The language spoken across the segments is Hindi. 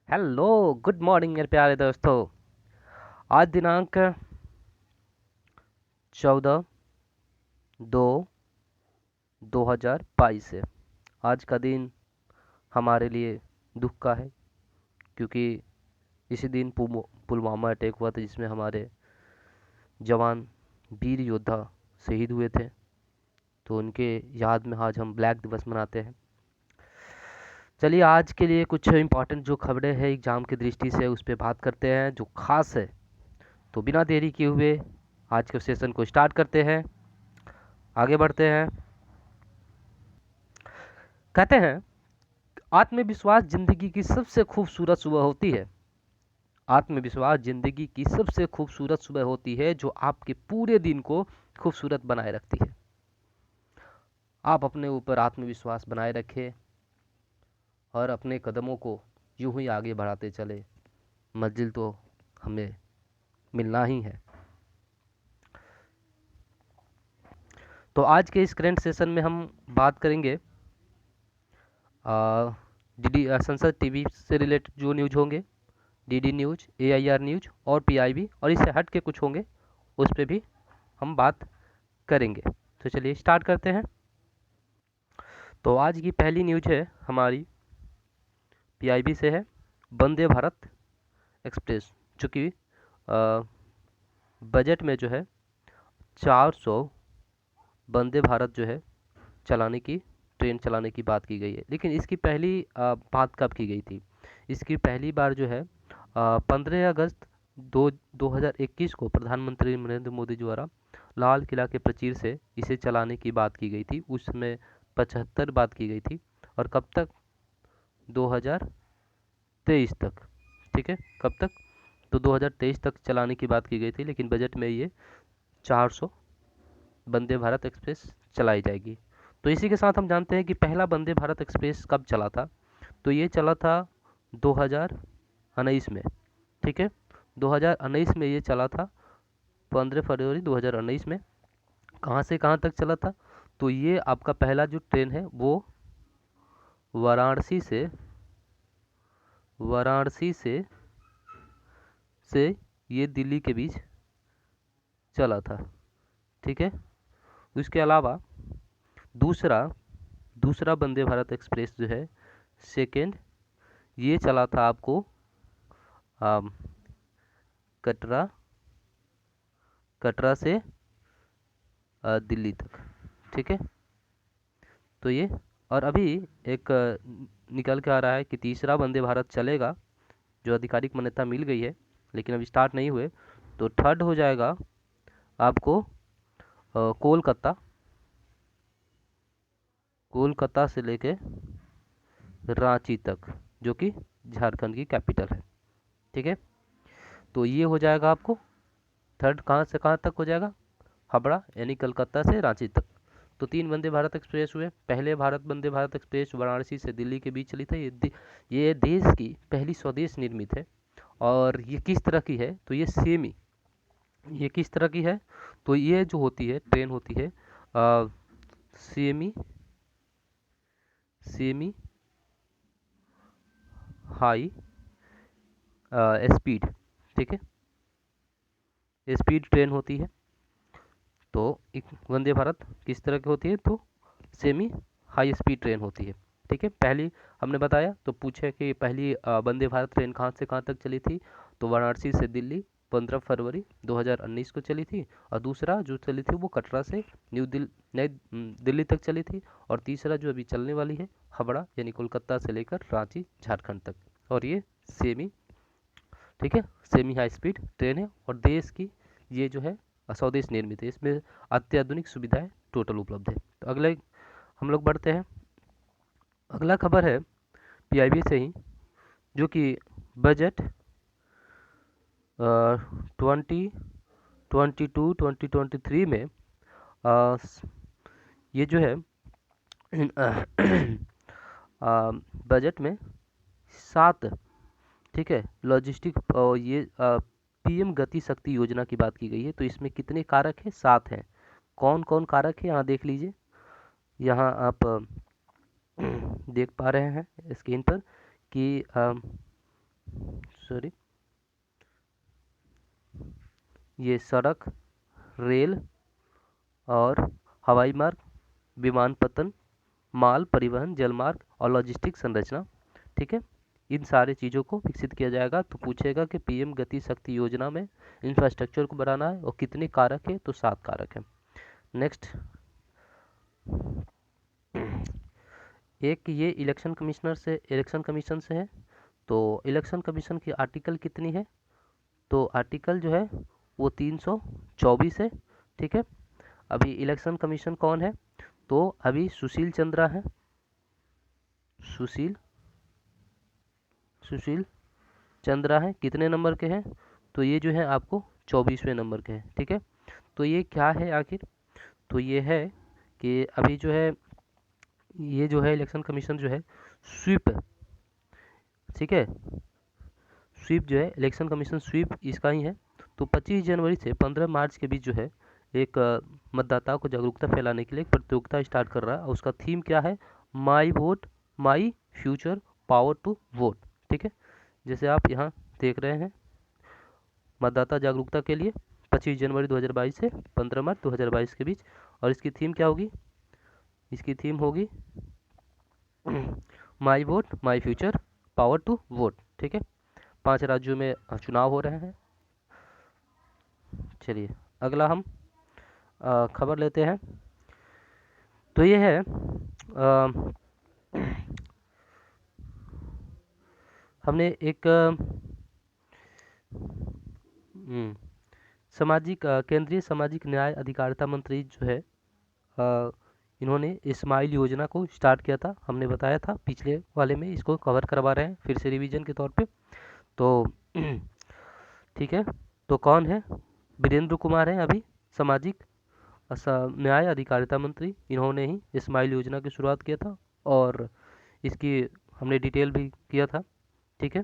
हेलो, गुड मॉर्निंग मेरे प्यारे दोस्तों। आज दिनांक 14/2/2022 है। आज का दिन हमारे लिए दुख का है, क्योंकि इसी दिन पुलवामा अटैक हुआ था, जिसमें हमारे जवान वीर योद्धा शहीद हुए थे। तो उनके याद में आज हम ब्लैक दिवस मनाते हैं। चलिए, आज के लिए कुछ इम्पोर्टेंट जो खबरें हैं एग्ज़ाम की दृष्टि से उस पर बात करते हैं, जो खास है। तो बिना देरी किए हुए आज के सेशन को स्टार्ट करते हैं, आगे बढ़ते हैं। कहते हैं, आत्मविश्वास जिंदगी की सबसे खूबसूरत सुबह होती है। आत्मविश्वास जिंदगी की सबसे खूबसूरत सुबह होती है, जो आपके पूरे दिन को खूबसूरत बनाए रखती है। आप अपने ऊपर आत्मविश्वास बनाए रखें और अपने कदमों को यूं ही आगे बढ़ाते चले। मंजिल तो हमें मिलना ही है। तो आज के इस करंट सेशन में हम बात करेंगे डीडी संसद टीवी से रिलेटेड जो न्यूज होंगे, डीडी न्यूज, एआईआर न्यूज और पीआईबी, और इससे हट के कुछ होंगे उस पर भी हम बात करेंगे। तो चलिए स्टार्ट करते हैं। तो आज की पहली न्यूज है हमारी पीआईबी से है। वंदे भारत एक्सप्रेस, जो कि बजट में जो है 400 वंदे भारत जो है चलाने की, ट्रेन चलाने की बात की गई है। लेकिन इसकी पहली बात कब की गई थी? इसकी पहली बार जो है 15 अगस्त 2021 को प्रधानमंत्री नरेंद्र मोदी द्वारा लाल किला के प्राचीर से इसे चलाने की बात की गई थी। उस समय 75 बात की गई थी। और कब तक? 2023 तक। ठीक है, कब तक? तो 2023 तक चलाने की बात की गई थी, लेकिन बजट में ये 400 वंदे भारत एक्सप्रेस चलाई जाएगी। तो इसी के साथ हम जानते हैं कि पहला वंदे भारत एक्सप्रेस कब चला था। तो ये चला था 2019 में। ठीक है, 2019 में ये चला था, 15 फरवरी 2019 में। कहाँ से कहाँ तक चला था? तो ये आपका पहला जो ट्रेन है वो वाराणसी से ये दिल्ली के बीच चला था। ठीक है, इसके अलावा दूसरा दूसरा वंदे भारत एक्सप्रेस जो है सेकेंड, ये चला था आपको कटरा कटरा से दिल्ली तक। ठीक है, तो ये, और अभी एक निकल के आ रहा है कि तीसरा वंदे भारत चलेगा, जो आधिकारिक मान्यता मिल गई है, लेकिन अभी स्टार्ट नहीं हुए। तो थर्ड हो जाएगा आपको कोलकाता से लेके रांची तक, जो कि झारखंड की कैपिटल है। ठीक है, तो ये हो जाएगा आपको थर्ड। कहाँ से कहाँ तक हो जाएगा? हावड़ा, यानी कलकत्ता से रांची तक। तो 3 वंदे भारत एक्सप्रेस हुए। पहले भारत वंदे भारत एक्सप्रेस वाराणसी से दिल्ली के बीच चली थी। ये देश की पहली स्वदेश निर्मित है। और ये किस तरह की है? तो ये किस तरह की है? तो ये जो होती है, ट्रेन होती है सेमी सेमी हाई स्पीड। ठीक है, स्पीड ट्रेन होती है। तो एक वंदे भारत किस तरह की होती है? तो सेमी हाई स्पीड ट्रेन होती है। ठीक है, पहली हमने बताया, तो पूछे कि पहली वंदे भारत ट्रेन कहाँ से कहाँ तक चली थी। तो वाराणसी से दिल्ली 15 फरवरी 2019 को चली थी। और दूसरा जो चली थी वो कटरा से नई दिल्ली तक चली थी। और तीसरा जो अभी चलने वाली है, हावड़ा, यानी कोलकाता से लेकर रांची झारखंड तक। और ये सेमी, ठीक है, सेमी हाई स्पीड ट्रेन है। और देश की ये जो है स्वदेश निर्मित है। इसमें अत्याधुनिक सुविधाएं टोटल उपलब्ध है। तो अगले हम लोग बढ़ते हैं। अगला खबर है पीआईबी से ही, जो कि बजट 2022-2023 में ये जो है बजट में 7, ठीक है, लॉजिस्टिक, ये पीएम गति शक्ति योजना की बात की गई है। तो इसमें कितने कारक हैं? 7 हैं। कौन कौन कारक है यहाँ देख लीजिए। यहाँ आप देख पा रहे हैं स्क्रीन पर कि सॉरी, ये सड़क, रेल और हवाई मार्ग, विमानपत्तन, माल परिवहन, जलमार्ग और लॉजिस्टिक संरचना, ठीक है, इन सारे चीज़ों को विकसित किया जाएगा। तो पूछेगा कि पीएम गति शक्ति योजना में इंफ्रास्ट्रक्चर को बढ़ाना है और कितने कारक है, तो 7 कारक है। नेक्स्ट, एक ये इलेक्शन कमीशन से है। तो इलेक्शन कमीशन की आर्टिकल कितनी है, तो आर्टिकल जो है वो 324 है, ठीक है। अभी इलेक्शन कमीशन कौन है, तो अभी सुशील चंद्रा है, सुशील चंद्रा है, कितने नंबर के हैं, तो ये जो है आपको 24वें नंबर के हैं, ठीक है। तो ये क्या है आखिर, तो ये है कि अभी जो है ये जो है इलेक्शन कमीशन जो है स्वीप, ठीक है, स्वीप जो है इलेक्शन कमीशन स्वीप इसका ही है। तो 25 जनवरी से 15 मार्च के बीच जो है एक मतदाताओं को जागरूकता फैलाने के लिए एक प्रतियोगिता स्टार्ट कर रहा है। उसका थीम क्या है, my vote my future power to vote, ठीक है। जैसे आप यहाँ देख रहे हैं, मतदाता जागरूकता के लिए 25 जनवरी 2022 से 15 मार्च 2022 के बीच। और इसकी थीम क्या होगी, इसकी थीम होगी my vote my future power to vote, ठीक है। 5 राज्यों में चुनाव हो रहे हैं। चलिए अगला हम खबर लेते हैं। तो ये है हमने एक केंद्रीय सामाजिक न्याय अधिकारिता मंत्री जो है इन्होंने स्माइल योजना को स्टार्ट किया था। हमने बताया था पिछले वाले में, इसको कवर करवा रहे हैं फिर से रिवीजन के तौर पे। तो ठीक है, तो कौन है, वीरेंद्र कुमार हैं अभी सामाजिक न्याय अधिकारिता मंत्री। इन्होंने ही स्माइल योजना की शुरुआत किया था और इसकी हमने डिटेल भी किया था, ठीक है।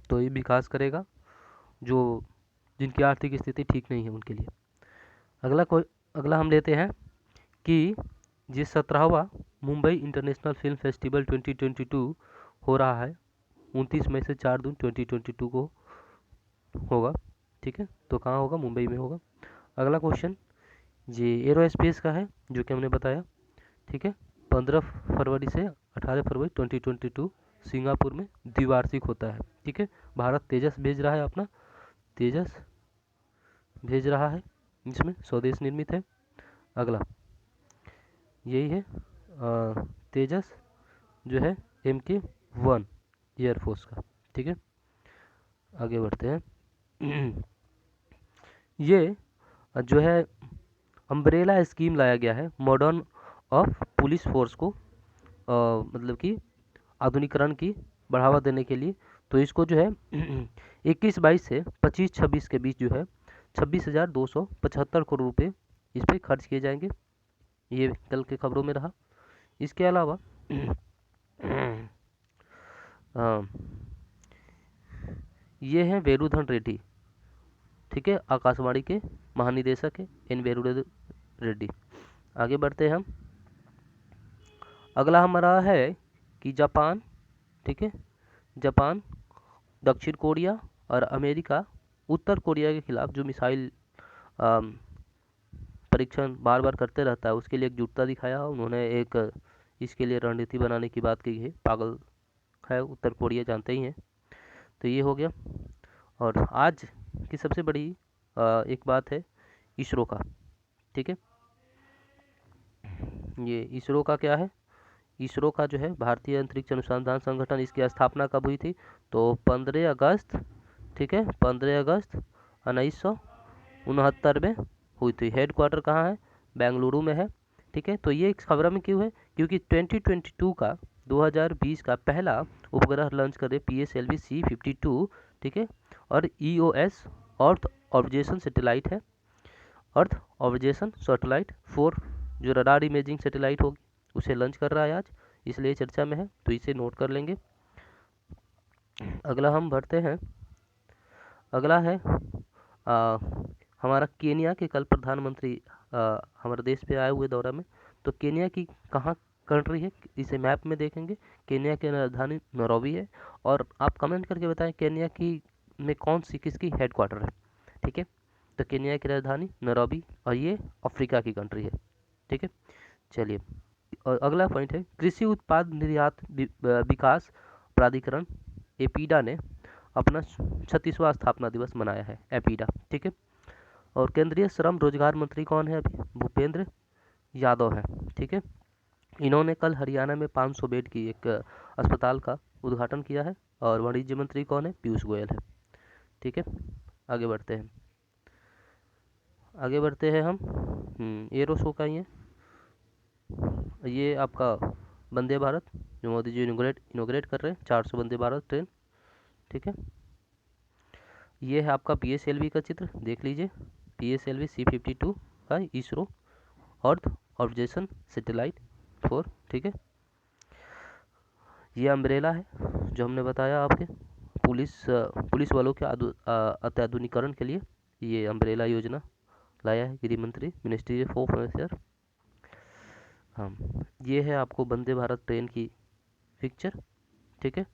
तो ये विकास करेगा जो जिनकी आर्थिक स्थिति ठीक नहीं है उनके लिए। अगला हम लेते हैं कि जिस 17वां मुंबई इंटरनेशनल फिल्म फेस्टिवल 2022 हो रहा है 29 मई से 4 जून 2022 को होगा, ठीक है। तो कहाँ होगा, मुंबई में होगा। अगला क्वेश्चन ये एरोस्पेस का है, जो कि हमने बताया, ठीक है। 15 फरवरी से 18 फरवरी 2022 सिंगापुर में द्विवार्षिक होता है, ठीक है। भारत तेजस भेज रहा है, अपना तेजस भेज रहा है, जिसमें स्वदेश निर्मित है। अगला यही है तेजस जो है MK1 एयरफोर्स का, ठीक है। आगे बढ़ते हैं। ये जो है अम्ब्रेला स्कीम लाया गया है मॉडर्न ऑफ पुलिस फोर्स को मतलब कि आधुनिकरण की बढ़ावा देने के लिए। तो इसको जो है 21-22 से 25-26 के बीच जो है 26,275 करोड़ रुपए इस पर खर्च किए जाएंगे। ये कल के खबरों में रहा। इसके अलावा ये हैं वेरुधन रेड्डी, ठीक है, आकाशवाणी के महानिदेशक है एन वेरुधन रेड्डी। आगे बढ़ते हैं हम। अगला हमारा है कि जापान, ठीक है, जापान, दक्षिण कोरिया और अमेरिका उत्तर कोरिया के खिलाफ जो मिसाइल परीक्षण बार बार करते रहता है उसके लिए एकजुटता दिखाया। उन्होंने एक इसके लिए रणनीति बनाने की बात की है। पागल है उत्तर कोरिया, जानते ही हैं। तो ये हो गया। और आज की सबसे बड़ी एक बात है इसरो का, ठीक है। ये इसरो का क्या है, इसरो का जो है भारतीय अंतरिक्ष अनुसंधान संगठन, इसकी स्थापना कब हुई थी, तो 15 अगस्त, ठीक है, 15 अगस्त 1969 में हुई थी। हेडक्वार्टर कहाँ है, बेंगलुरु में है, ठीक है। तो ये खबर में क्यों है, क्योंकि 2020 का पहला उपग्रह लॉन्च करे PSLV C-52, ठीक है। और EOS अर्थ ऑब्जर्वेशन सैटेलाइट है, अर्थ ऑब्जर्वेशन सैटेलाइट 4 जो रडार इमेजिंग सैटेलाइट होगी उसे लॉन्च कर रहा है आज, इसलिए चर्चा में है, तो इसे नोट कर लेंगे। अगला हम बढ़ते हैं। अगला है हमारा केनिया के कल प्रधानमंत्री हमारे देश पे आए हुए दौरा में। तो केनिया की कहाँ कंट्री है, इसे मैप में देखेंगे। केन्या की राजधानी नैरोबी है। और आप कमेंट करके बताएं केन्या की में कौन सी किसकी हेडक्वार्टर है। ठीक है, तो केन्या की राजधानी नैरोबी और ये अफ्रीका की कंट्री है। ठीक है, चलिए। और अगला पॉइंट है कृषि उत्पाद निर्यात विकास प्राधिकरण एपीडा ने अपना 36वां स्थापना दिवस मनाया है, एपीडा। ठीक है, और केंद्रीय श्रम रोजगार मंत्री कौन है अभी? भूपेंद्र यादव है। ठीक है, इन्होंने कल हरियाणा में 500 बेड की एक अस्पताल का उद्घाटन किया है। और वाणिज्य मंत्री कौन है? पीयूष गोयल है। ठीक है, आगे बढ़ते हैं। आगे बढ़ते हैं हम एरो शो का ही है ये आपका वंदे भारत जो मोदी जी इनोग्रेट कर रहे हैं, 400 वंदे भारत ट्रेन। ठीक है, ये है आपका PSLV का चित्र, देख लीजिए। PSLV C-52 का इसरो अर्थ ऑब्जर्वेशन सैटेलाइट 4। ठीक है, ये अम्ब्रेला है जो हमने बताया आपके पुलिस वालों के अत्याधुनिकीकरण के लिए ये अम्ब्रेला योजना लाया है गृह मंत्री, मिनिस्ट्री ऑफ होम अफेयर। हाँ, ये है आपको वंदे भारत ट्रेन की पिक्चर। ठीक है,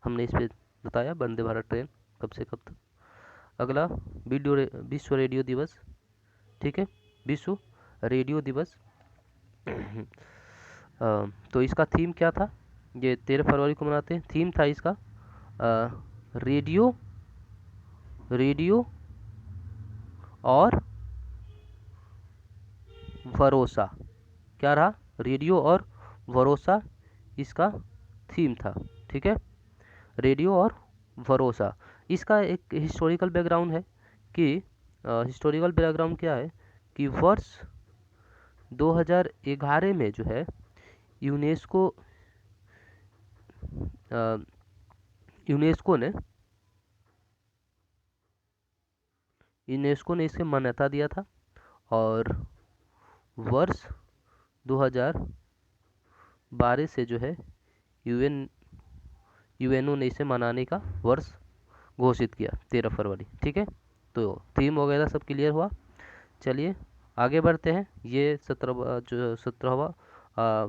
हमने इस पर बताया वंदे भारत ट्रेन कब से कब तक। अगला विश्व रेडियो दिवस। ठीक है, विश्व रेडियो दिवस तो इसका थीम क्या था? ये 13 फरवरी को मनाते हैं। थीम था इसका रेडियो और भरोसा। क्या रहा? रेडियो और भरोसा इसका थीम था। ठीक है, रेडियो और भरोसा। इसका एक हिस्टोरिकल बैकग्राउंड है कि हिस्टोरिकल बैकग्राउंड क्या है कि वर्ष 2011 में जो है यूनेस्को ने इसे मान्यता दिया था। और वर्ष 2012 से जो है यूएनओ ने इसे मनाने का वर्ष घोषित किया, 13 फरवरी। ठीक है, तो थीम वगैरह सब क्लियर हुआ। चलिए आगे बढ़ते हैं। ये 17वां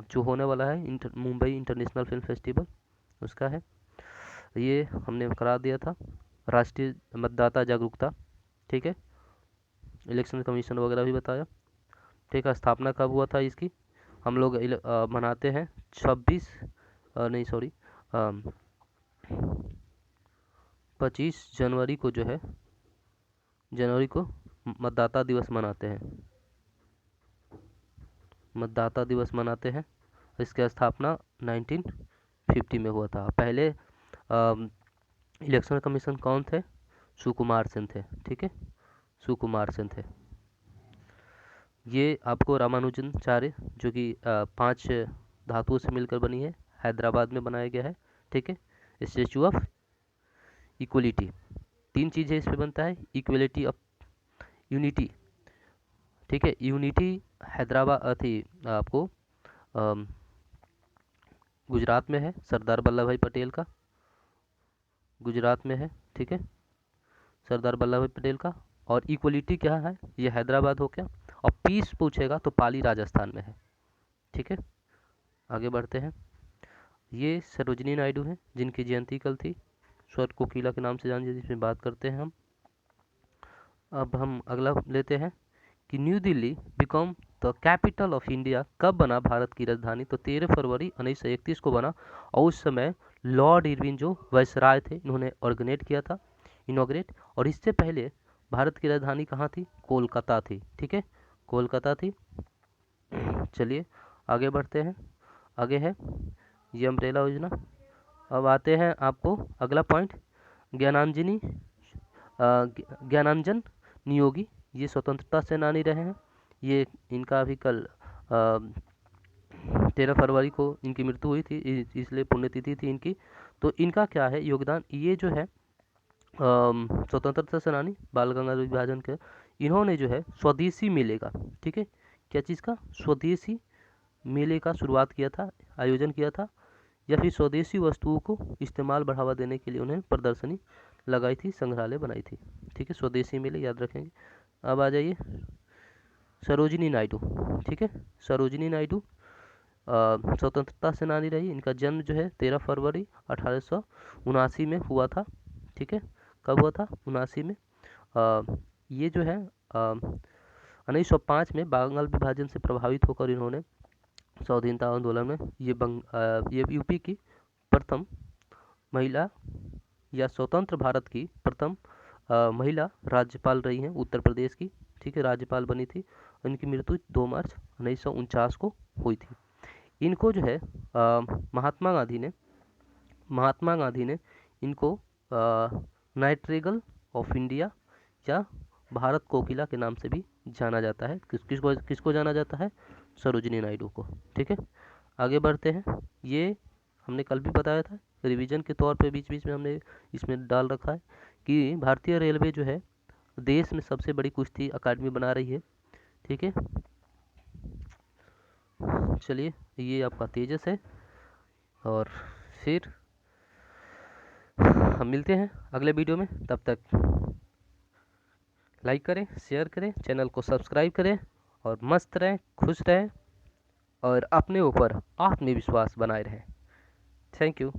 जो होने वाला है मुंबई इंटरनेशनल फिल्म फेस्टिवल, उसका है। ये हमने करा दिया था। राष्ट्रीय मतदाता जागरूकता। ठीक है, इलेक्शन कमीशन वगैरह भी बताया। ठीक है, स्थापना कब हुआ था इसकी? हम लोग मनाते हैं 25 जनवरी को जो है मतदाता दिवस मनाते हैं। मतदाता दिवस मनाते हैं। इसकी स्थापना 1950 में हुआ था। पहले इलेक्शन कमीशन कौन थे? सुकुमार सेन थे। ठीक है, सुकुमार सेन थे। ये आपको रामानुजनाचार्य जो कि 5 धातुओं से मिलकर बनी है, हैदराबाद में बनाया गया है। ठीक है, स्टैचू ऑफ इक्वलिटी। 3 चीज़ें इस पे बनता है, इक्वलिटी ऑफ यूनिटी। ठीक है, यूनिटी हैदराबाद थी आपको गुजरात में है, सरदार वल्लभ भाई पटेल का गुजरात में है। ठीक है, सरदार वल्लभ भाई पटेल का। और इक्वलिटी क्या है? ये हैदराबाद हो गया। और पीस पूछेगा तो पाली राजस्थान में है। ठीक है, आगे बढ़ते हैं। ये सरोजिनी नायडू हैं जिनकी जयंती कल थी, स्वर्ग कोकिला के नाम से जानिए, जिसमें बात करते हैं हम। अब हम अगला लेते हैं कि new Delhi become the capital of India कब बना भारत की राजधानी? तो 13 फरवरी 1931 को बना। और उस समय लॉर्ड इरविन जो वायसराय थे, इन्होंने ऑर्गेनाइज किया था, इनॉग्रेट। और इससे पहले भारत की राजधानी कहाँ थी? कोलकाता थी। ठीक है, कोलकाता थी। चलिए आगे बढ़ते हैं। आगे है ये अम्ब्रेला योजना। अब आते हैं आपको अगला पॉइंट, ज्ञानांजन नियोगी। ये स्वतंत्रता सेनानी रहे हैं। ये इनका अभी कल 13 फरवरी को इनकी मृत्यु हुई थी, इसलिए पुण्यतिथि थी इनकी। तो इनका क्या है योगदान? ये जो है स्वतंत्रता सेनानी बाल गंगाधर विभाजन के, इन्होंने जो है स्वदेशी मेले का, ठीक है, क्या चीज़ का? स्वदेशी मेले का शुरुआत किया था, आयोजन किया था। या फिर स्वदेशी वस्तुओं को इस्तेमाल बढ़ावा देने के लिए उन्हें प्रदर्शनी लगाई थी, संग्रहालय बनाई थी। ठीक है, स्वदेशी मेले याद रखेंगे। अब आ जाइए सरोजिनी नायडू। ठीक है, सरोजिनी नायडू स्वतंत्रता सेनानी रही। इनका जन्म जो है 13 फरवरी 1879 में हुआ था। ठीक है, कब हुआ था? 79 में। ये जो है 1905 में बंगाल विभाजन से प्रभावित होकर इन्होंने स्वाधीनता आंदोलन में ये यूपी की प्रथम महिला या स्वतंत्र भारत की प्रथम महिला राज्यपाल रही हैं, उत्तर प्रदेश की। ठीक है, राज्यपाल बनी थी। इनकी मृत्यु 2 मार्च 1949 को हुई थी। इनको जो है महात्मा गांधी ने इनको नाइट्रेगल ऑफ इंडिया या भारत कोकिला के नाम से भी जाना जाता है। किसको जाना जाता है? सरोजिनी नायडू को। ठीक है, आगे बढ़ते हैं। ये हमने कल भी बताया था, रिवीजन के तौर पे बीच बीच में हमने इसमें डाल रखा है कि भारतीय रेलवे जो है देश में सबसे बड़ी कुश्ती अकादमी बना रही है। ठीक है, चलिए, ये आपका तेजस है और फिर हम मिलते हैं अगले वीडियो में। तब तक लाइक करें, शेयर करें, चैनल को सब्सक्राइब करें और मस्त रहें, खुश रहें और अपने ऊपर आत्मविश्वास बनाए रहें। Thank you.